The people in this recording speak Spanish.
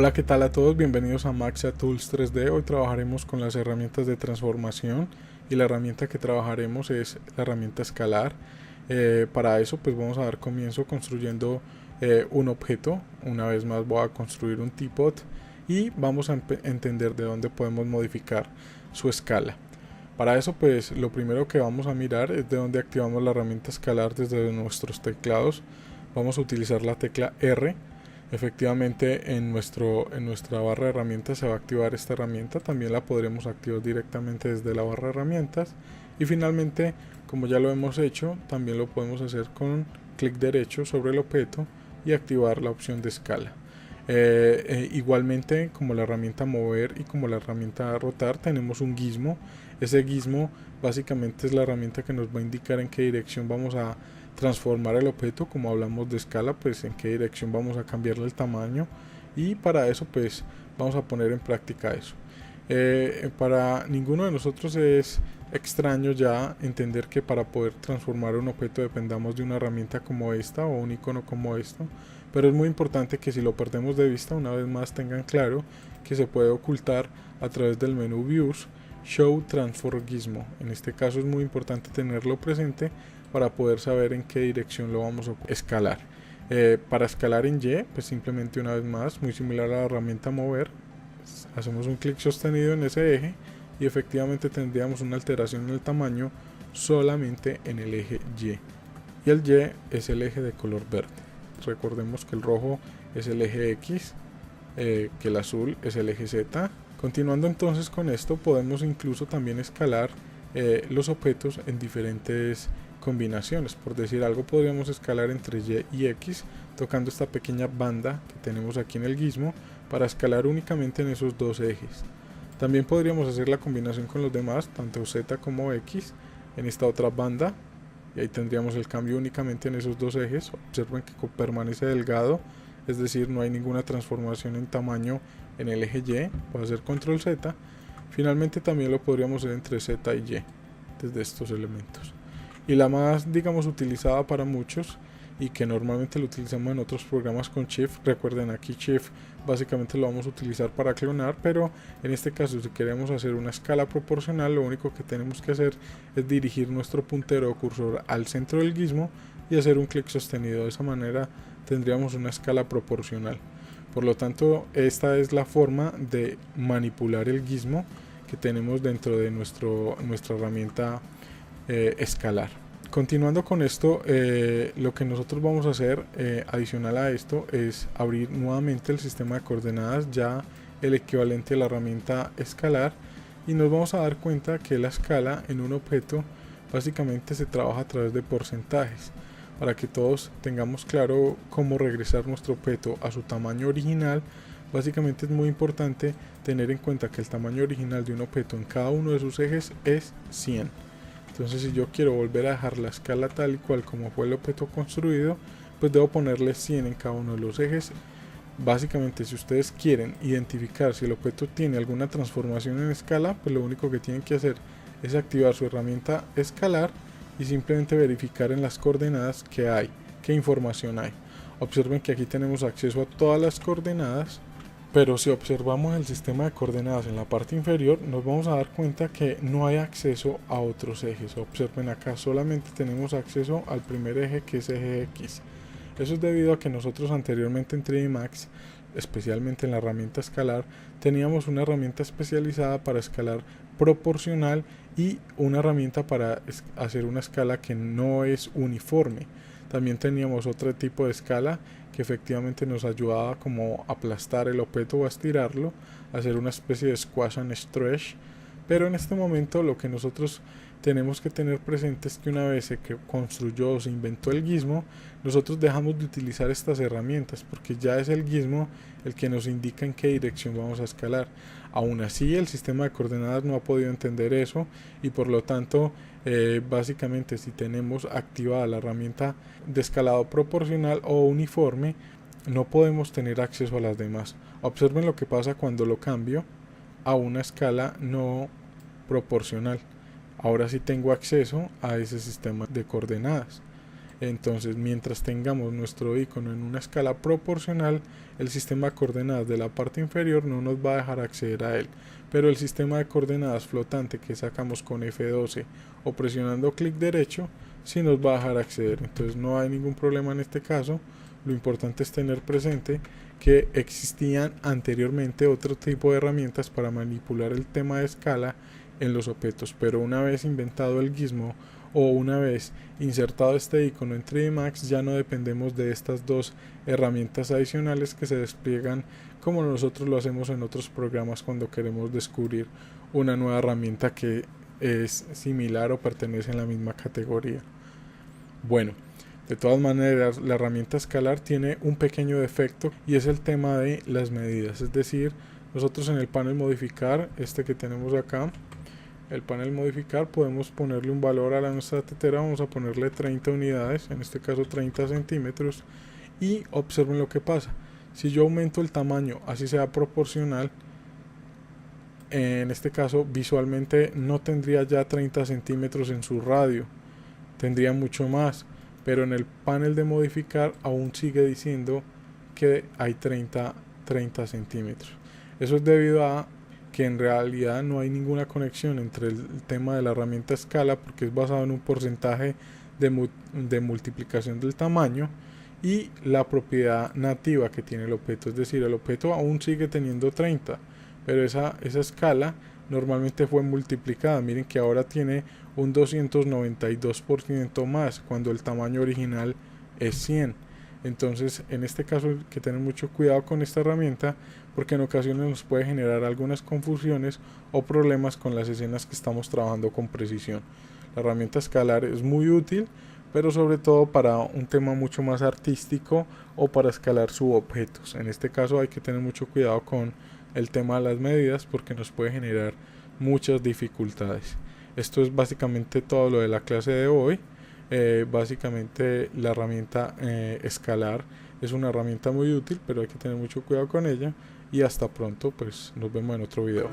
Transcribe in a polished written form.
Hola, ¿qué tal a todos? Bienvenidos a Maxia Tools 3D. Hoy trabajaremos con las herramientas de transformación y la herramienta que trabajaremos es la herramienta escalar. Para eso pues vamos a dar comienzo construyendo un objeto. Una vez más voy a construir un teapot y vamos a entender de dónde podemos modificar su escala. Para eso pues lo primero que vamos a mirar es de dónde activamos la herramienta escalar desde nuestros teclados. Vamos a utilizar la tecla R. Efectivamente en nuestra barra de herramientas se va a activar esta herramienta, también la podremos activar directamente desde la barra de herramientas y finalmente, como ya lo hemos hecho, también lo podemos hacer con clic derecho sobre el objeto y activar la opción de escala. Igualmente, como la herramienta mover y como la herramienta rotar, tenemos un gizmo. Ese gizmo básicamente es la herramienta que nos va a indicar en qué dirección vamos a transformar el objeto. Como hablamos de escala, pues en qué dirección vamos a cambiarle el tamaño, y para eso pues vamos a poner en práctica eso. Para ninguno de nosotros es extraño ya entender que para poder transformar un objeto dependamos de una herramienta como esta o un icono como esto, pero es muy importante que si lo perdemos de vista, una vez más tengan claro que se puede ocultar a través del menú Views, Show Transform Gizmo. En este caso es muy importante tenerlo presente para poder saber en qué dirección lo vamos a escalar. Para escalar en Y, pues simplemente una vez más, muy similar a la herramienta mover, hacemos un clic sostenido en ese eje y efectivamente tendríamos una alteración en el tamaño solamente en el eje Y. Y el Y es el eje de color verde. Recordemos que el rojo es el eje X, que el azul es el eje Z. Continuando entonces con esto, podemos incluso también escalar los objetos en diferentes combinaciones. Por decir algo, podríamos escalar entre Y y X tocando esta pequeña banda que tenemos aquí en el gizmo para escalar únicamente en esos dos ejes. También podríamos hacer la combinación con los demás, tanto Z como X, en esta otra banda, y ahí tendríamos el cambio únicamente en esos dos ejes. Observen que permanece delgado, es decir, no hay ninguna transformación en tamaño en el eje Y. Voy a hacer control Z. Finalmente también lo podríamos hacer entre Z y Y desde estos elementos. Y la más, digamos, utilizada para muchos y que normalmente lo utilizamos en otros programas con Shift. Recuerden, aquí Shift básicamente lo vamos a utilizar para clonar, pero en este caso si queremos hacer una escala proporcional, lo único que tenemos que hacer es dirigir nuestro puntero o cursor al centro del gizmo y hacer un clic sostenido. De esa manera tendríamos una escala proporcional. Por lo tanto, esta es la forma de manipular el gizmo que tenemos dentro de nuestra herramienta escalar. Continuando con esto, lo que nosotros vamos a hacer adicional a esto es abrir nuevamente el sistema de coordenadas, ya el equivalente a la herramienta escalar, y nos vamos a dar cuenta que la escala en un objeto básicamente se trabaja a través de porcentajes. Para que todos tengamos claro cómo regresar nuestro objeto a su tamaño original, básicamente es muy importante tener en cuenta que el tamaño original de un objeto en cada uno de sus ejes es 100. Entonces, si yo quiero volver a dejar la escala tal y cual como fue el objeto construido, pues debo ponerle 100 en cada uno de los ejes. Básicamente, si ustedes quieren identificar si el objeto tiene alguna transformación en escala, pues lo único que tienen que hacer es activar su herramienta escalar y simplemente verificar en las coordenadas qué información hay. Observen que aquí tenemos acceso a todas las coordenadas, pero si observamos el sistema de coordenadas en la parte inferior, nos vamos a dar cuenta que no hay acceso a otros ejes. Observen acá, solamente tenemos acceso al primer eje, que es eje X. Eso es debido a que nosotros anteriormente en 3D Max, especialmente en la herramienta escalar, teníamos una herramienta especializada para escalar proporcional y una herramienta para hacer una escala que no es uniforme. También teníamos otro tipo de escala que efectivamente nos ayudaba como a aplastar el objeto o a estirarlo, hacer una especie de squash and stretch. Pero en este momento lo que nosotros tenemos que tener presente es que una vez se construyó o se inventó el gizmo, nosotros dejamos de utilizar estas herramientas porque ya es el gizmo el que nos indica en qué dirección vamos a escalar. Aún así, el sistema de coordenadas no ha podido entender eso y por lo tanto básicamente si tenemos activada la herramienta de escalado proporcional o uniforme, no podemos tener acceso a las demás. Observen lo que pasa cuando lo cambio a una escala no proporcional. Ahora sí tengo acceso a ese sistema de coordenadas. Entonces, mientras tengamos nuestro icono en una escala proporcional, el sistema de coordenadas de la parte inferior no nos va a dejar acceder a él, pero el sistema de coordenadas flotante que sacamos con F12 o presionando clic derecho sí nos va a dejar acceder. Entonces no hay ningún problema en este caso. Lo importante es tener presente que existían anteriormente otro tipo de herramientas para manipular el tema de escala en los objetos, pero una vez inventado el gizmo o una vez insertado este icono en 3D Max, ya no dependemos de estas dos herramientas adicionales que se despliegan como nosotros lo hacemos en otros programas cuando queremos descubrir una nueva herramienta que es similar o pertenece en la misma categoría. Bueno, de todas maneras, la herramienta escalar tiene un pequeño defecto y es el tema de las medidas. Es decir, nosotros en el panel modificar, este que tenemos acá, el panel modificar, podemos ponerle un valor a nuestra tetera. Vamos a ponerle 30 unidades, en este caso 30 centímetros, y observen lo que pasa. Si yo aumento el tamaño, así sea proporcional, en este caso visualmente no tendría ya 30 centímetros en su radio, tendría mucho más, pero en el panel de modificar aún sigue diciendo que hay 30 centímetros. Eso es debido a que en realidad no hay ninguna conexión entre el tema de la herramienta escala, porque es basado en un porcentaje de multiplicación del tamaño y la propiedad nativa que tiene el objeto. Es decir, el objeto aún sigue teniendo 30, pero esa escala normalmente fue multiplicada. Miren que ahora tiene un 292% más cuando el tamaño original es 100. Entonces, en este caso hay que tener mucho cuidado con esta herramienta, porque en ocasiones nos puede generar algunas confusiones o problemas con las escenas que estamos trabajando con precisión. La herramienta escalar es muy útil, pero sobre todo para un tema mucho más artístico o para escalar subobjetos. En este caso hay que tener mucho cuidado con el tema de las medidas, porque nos puede generar muchas dificultades. Esto es básicamente todo lo de la clase de hoy. Básicamente la herramienta escalar es una herramienta muy útil, pero hay que tener mucho cuidado con ella. Y hasta pronto, pues nos vemos en otro video.